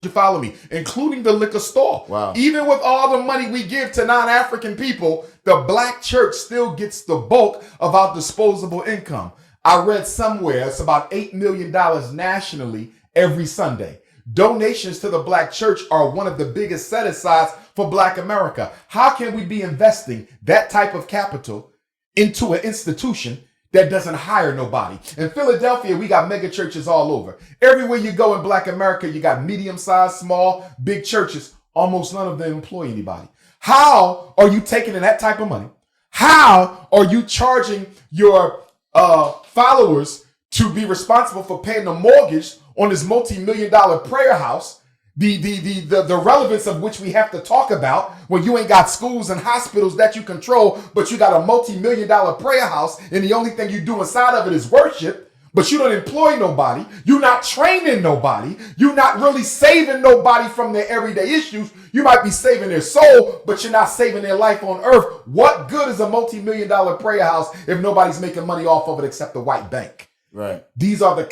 You follow me? Including the liquor store. Wow. Even with all the money we give to non-African people, the black church still gets the bulk of our disposable income. I read somewhere it's about $8 million nationally every Sunday. Donations to the black church are one of the biggest set-asides for black America. How can we be investing that type of capital into an institution that doesn't hire nobody? In Philadelphia, we got mega churches all over. Everywhere you go in black America, you got medium-sized, small, big churches. Almost none of them employ anybody. How are you taking in that type of money? How are you charging your followers to be responsible for paying the mortgage on this multi-million-dollar prayer house? The relevance of which we have to talk about when you ain't got schools and hospitals that you control, but you got a multi-million-dollar prayer house, and the only thing you do inside of it is worship, but you don't employ nobody. You're not training nobody. You're not really saving nobody from their everyday issues. You might be saving their soul, but you're not saving their life on earth. What good is a multi-million-dollar prayer house if nobody's making money off of it except the white bank? Right. These are the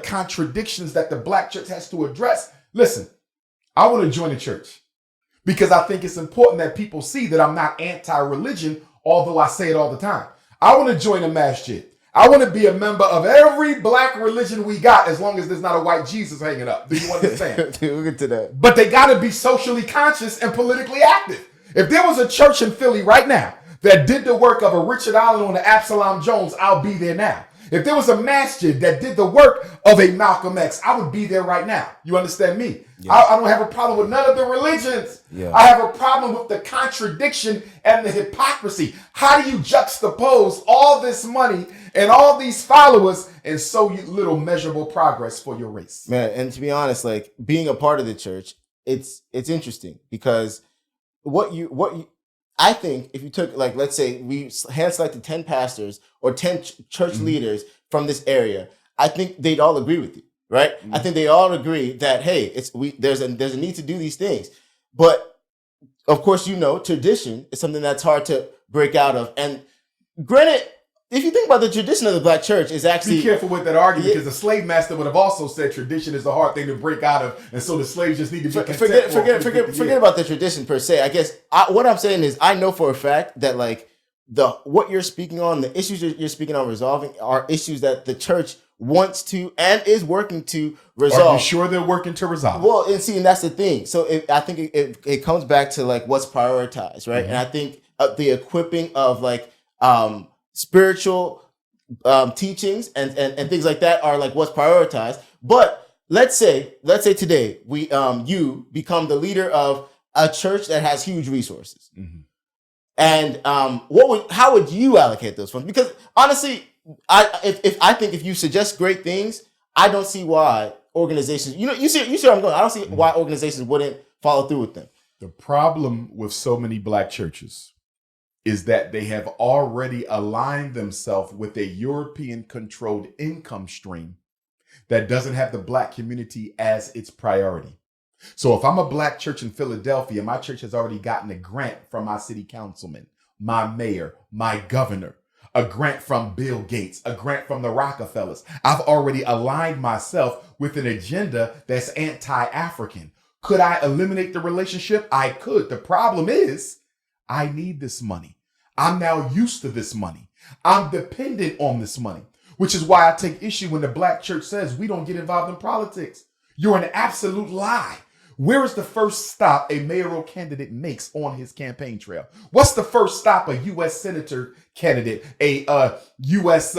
contradictions that the black church has to address. Listen, I want to join the church because I think it's important that people see that I'm not anti-religion, although I say it all the time. I want to join a masjid. I want to be a member of every black religion we got, as long as there's not a white Jesus hanging up. Do you understand? We'll get to that. But they got to be socially conscious and politically active. If there was a church in Philly right now that did the work of a Richard Allen or an Absalom Jones, I'll be there now. If there was a masjid that did the work of a Malcolm X, I would be there right now. You understand me? Yeah. I don't have a problem with none of the religions. Yeah. I have a problem with the contradiction and the hypocrisy. How do you juxtapose all this money and all these followers and so little measurable progress for your race? Man, and to be honest, like being a part of the church, it's interesting because I think if you took, like, let's say we hand selected 10 pastors or 10 church leaders from this area, I think they'd all agree with you, right? I think they all agree that, hey, there's a need to do these things. But of course, tradition is something that's hard to break out of. And granted, if you think about the tradition of the black church, is actually... Be careful with that argument, because the slave master would have also said tradition is a hard thing to break out of, and so the slaves just need to be content. Forget about the tradition per se. I guess what I'm saying is I know for a fact that like what you're speaking on, the issues you're speaking on resolving are issues that the church wants to and is working to resolve. Are you sure they're working to resolve? Well, and that's the thing. So I think it comes back to like what's prioritized, right? Mm-hmm. And I think the equipping of like spiritual teachings and things like that are like what's prioritized. But let's say today you become the leader of a church that has huge resources. Mm-hmm. And how would you allocate those funds? Because honestly, I think if you suggest great things, I don't see why organizations, you see where I'm going. I don't see why organizations wouldn't follow through with them. The problem with so many black churches is that they have already aligned themselves with a European-controlled income stream that doesn't have the black community as its priority. So if I'm a black church in Philadelphia, my church has already gotten a grant from my city councilman, my mayor, my governor, a grant from Bill Gates, a grant from the Rockefellers. I've already aligned myself with an agenda that's anti-African. Could I eliminate the relationship? I could. The problem is, I need this money. I'm now used to this money. I'm dependent on this money, which is why I take issue when the black church says we don't get involved in politics. You're an absolute lie. Where is the first stop a mayoral candidate makes on his campaign trail? What's the first stop a U.S. senator candidate, a U.S.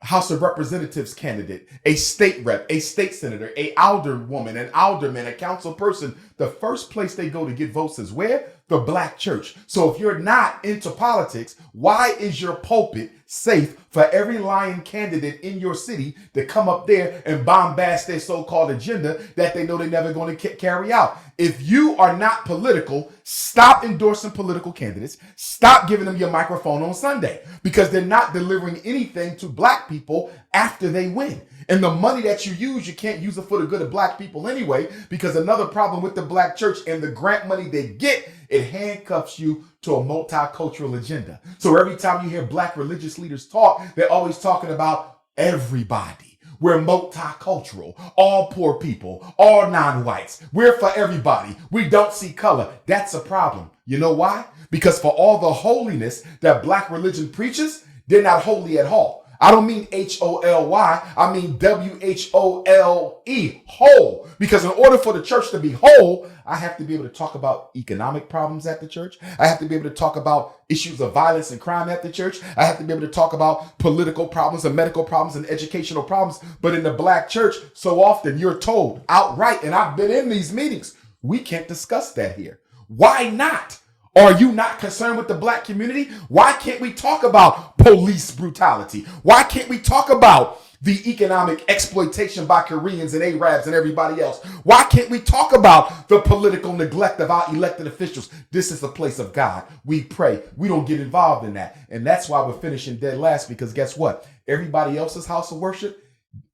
House of Representatives candidate, a state rep, a state senator, a alderwoman, an alderman, a council person? The first place they go to get votes is where? The black church. So if you're not into politics, why is your pulpit safe for every lying candidate in your city to come up there and bombast their so-called agenda that they know they're never going to carry out? If you are not political, stop endorsing political candidates. Stop giving them your microphone on Sunday, because they're not delivering anything to black people after they win. And the money that you use, you can't use it for the good of black people anyway, because another problem with the black church and the grant money they get, it handcuffs you to a multicultural agenda. So every time you hear black religious leaders talk, they're always talking about everybody. We're multicultural, all poor people, all non-whites. We're for everybody. We don't see color. That's a problem. You know why? Because for all the holiness that black religion preaches, they're not holy at all. I don't mean Holy, I mean WHOLE, whole. Because in order for the church to be whole, I have to be able to talk about economic problems at the church. I have to be able to talk about issues of violence and crime at the church. I have to be able to talk about political problems and medical problems and educational problems. But in the black church, so often you're told outright, and I've been in these meetings, we can't discuss that here. Why not? Are you not concerned with the black community? Why can't we talk about police brutality? Why can't we talk about the economic exploitation by Koreans and Arabs and everybody else? Why can't we talk about the political neglect of our elected officials? This is the place of God. We pray. We don't get involved in that. And that's why we're finishing dead last, because guess what? Everybody else's house of worship,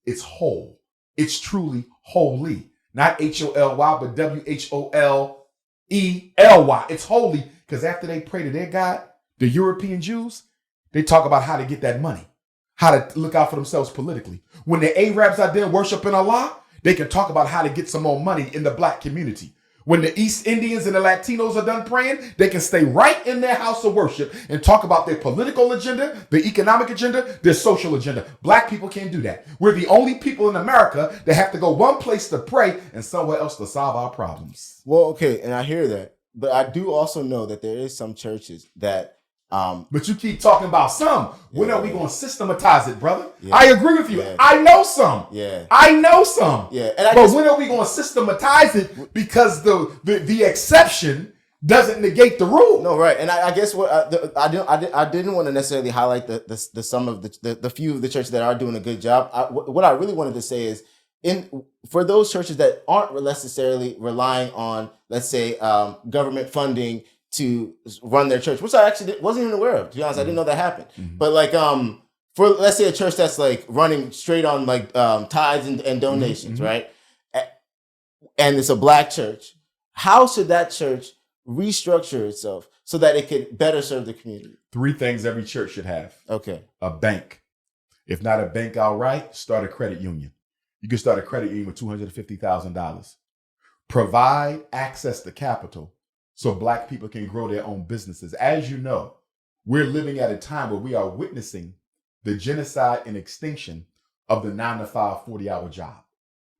it's whole. It's truly holy. Not Holy, but WHOLELY. It's holy, because after they pray to their God, the European Jews, they talk about how to get that money, how to look out for themselves politically. When the Arabs out there worshiping Allah, they can talk about how to get some more money in the black community. When the East Indians and the Latinos are done praying, they can stay right in their house of worship and talk about their political agenda, their economic agenda, their social agenda. Black people can't do that. We're the only people in America that have to go one place to pray and somewhere else to solve our problems. Well, okay, and I hear that. But I do also know that there is some churches that but you keep talking about some. When are we going to systematize it, brother? Yeah. I agree with you. Yeah. I know some. Yeah. I know some. Yeah. But when are we going to systematize it? Because the exception doesn't negate the rule. No, right. And I guess what I didn't want to necessarily highlight the some of the few of the churches that are doing a good job. What I really wanted to say is, for those churches that aren't necessarily relying on, let's say, government funding to run their church, which I actually wasn't even aware of. To be honest, I didn't know that happened. Mm-hmm. But like, for let's say a church that's like running straight on like tithes and donations, mm-hmm. right? And it's a black church. How should that church restructure itself so that it could better serve the community? 3 things every church should have. Okay. A bank. If not a bank outright, start a credit union. You can start a credit union with $250,000. Provide access to capital so black people can grow their own businesses. As you know, we're living at a time where we are witnessing the genocide and extinction of the 9-to-5, 40-hour job.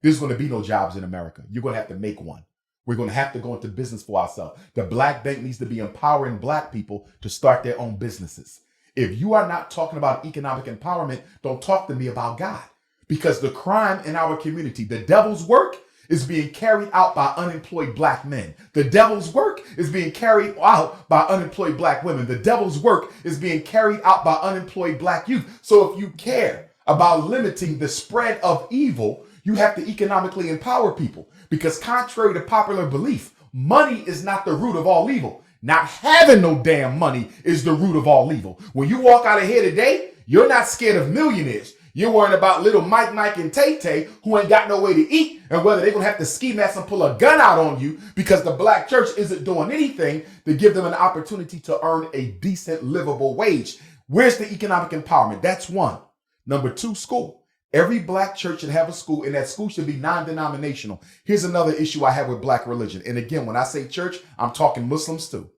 There's going to be no jobs in America. You're going to have to make one. We're going to have to go into business for ourselves. The black bank needs to be empowering black people to start their own businesses. If you are not talking about economic empowerment, don't talk to me about God. Because the crime in our community, the devil's work, is being carried out by unemployed black men. The devil's work is being carried out by unemployed black women. The devil's work is being carried out by unemployed black youth. So if you care about limiting the spread of evil, you have to economically empower people. Because contrary to popular belief, money is not the root of all evil. Not having no damn money is the root of all evil. When you walk out of here today, you're not scared of millionaires. You're worrying about little Mike, and Tay who ain't got no way to eat, and whether they're going to have to ski mask and pull a gun out on you because the black church isn't doing anything to give them an opportunity to earn a decent, livable wage. Where's the economic empowerment? That's one. Number 2, school. Every black church should have a school, and that school should be non-denominational. Here's another issue I have with black religion. And again, when I say church, I'm talking Muslims too.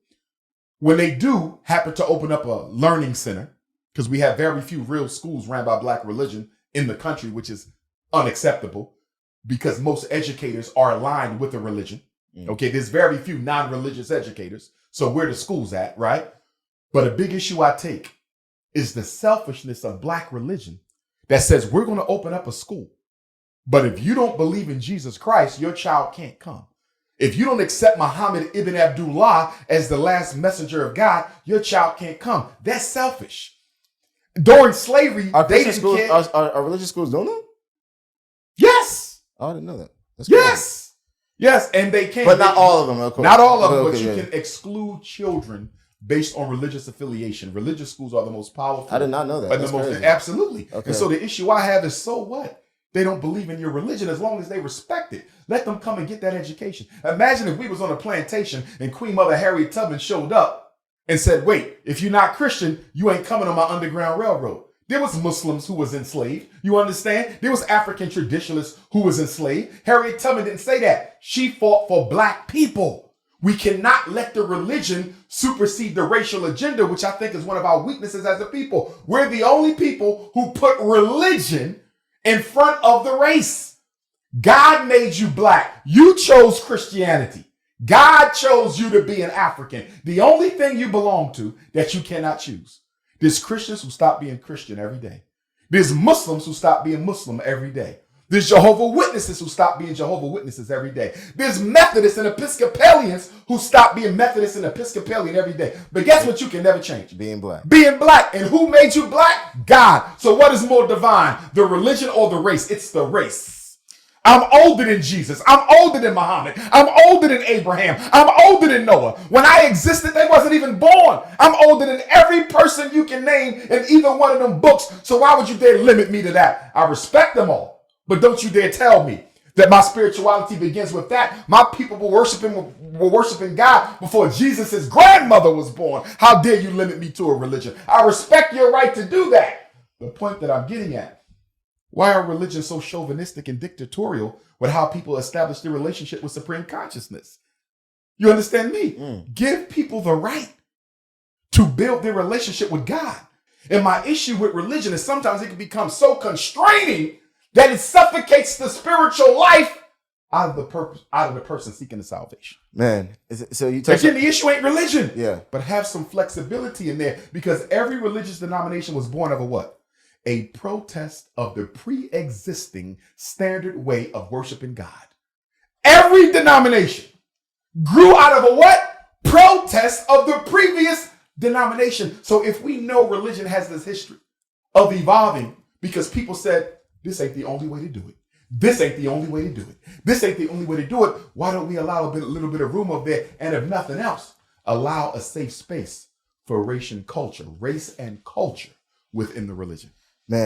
When they do happen to open up a learning center, because we have very few real schools ran by black religion in the country, which is unacceptable because most educators are aligned with the religion. Okay, there's very few non-religious educators. So where the schools at, right? But a big issue I take is the selfishness of black religion that says we're going to open up a school. But if you don't believe in Jesus Christ, your child can't come. If you don't accept Muhammad ibn Abdullah as the last messenger of God, your child can't come. That's selfish. During slavery, they didn't care. Are religious schools doing that? Yes. Oh, I didn't know that. That's yes. Cool. Yes, and they can. But not all of them, of course. Not all of them, but you can exclude children based on religious affiliation. Religious schools are the most powerful. I did not know that. That's crazy. Absolutely. Okay. And so the issue I have is, so what? they don't believe in your religion as long as they respect it. Let them come and get that education. Imagine if we was on a plantation and Queen Mother Harriet Tubman showed up and said, wait, if you're not Christian, you ain't coming on my Underground Railroad. There was Muslims who was enslaved. You understand? There was African traditionalists who was enslaved. Harriet Tubman didn't say that. She fought for black people. We cannot let the religion supersede the racial agenda, which I think is one of our weaknesses as a people. We're the only people who put religion in front of the race. God made you black. You chose Christianity. God chose you to be an African. The only thing you belong to that you cannot choose. There's Christians who stop being Christian every day. There's Muslims who stop being Muslim every day. There's Jehovah's Witnesses who stop being Jehovah's Witnesses every day. There's Methodists and Episcopalians who stop being Methodist and Episcopalian every day. But guess what you can never change? Being black. Being black. And who made you black? God. So what is more divine? The religion or the race? It's the race. I'm older than Jesus. I'm older than Muhammad. I'm older than Abraham. I'm older than Noah. When I existed, they wasn't even born. I'm older than every person you can name in either one of them books. So why would you dare limit me to that? I respect them all. But don't you dare tell me that my spirituality begins with that. My people were worshiping God before Jesus' grandmother was born. How dare you limit me to a religion? I respect your right to do that. The point that I'm getting at, why are religions so chauvinistic and dictatorial with how people establish their relationship with supreme consciousness? You understand me? Give people the right to build their relationship with God. And my issue with religion is sometimes it can become so constraining that it suffocates the spiritual life out of the person seeking the salvation. Man, so you again, the issue ain't religion. Yeah. But have some flexibility in there, because every religious denomination was born of a what? A protest of the pre-existing standard way of worshiping God. Every denomination grew out of a what? Protest of the previous denomination. So if we know religion has this history of evolving because people said, this ain't the only way to do it. This ain't the only way to do it. This ain't the only way to do it. Why don't we allow a little bit of room up there? And if nothing else, allow a safe space for race and culture within the religion.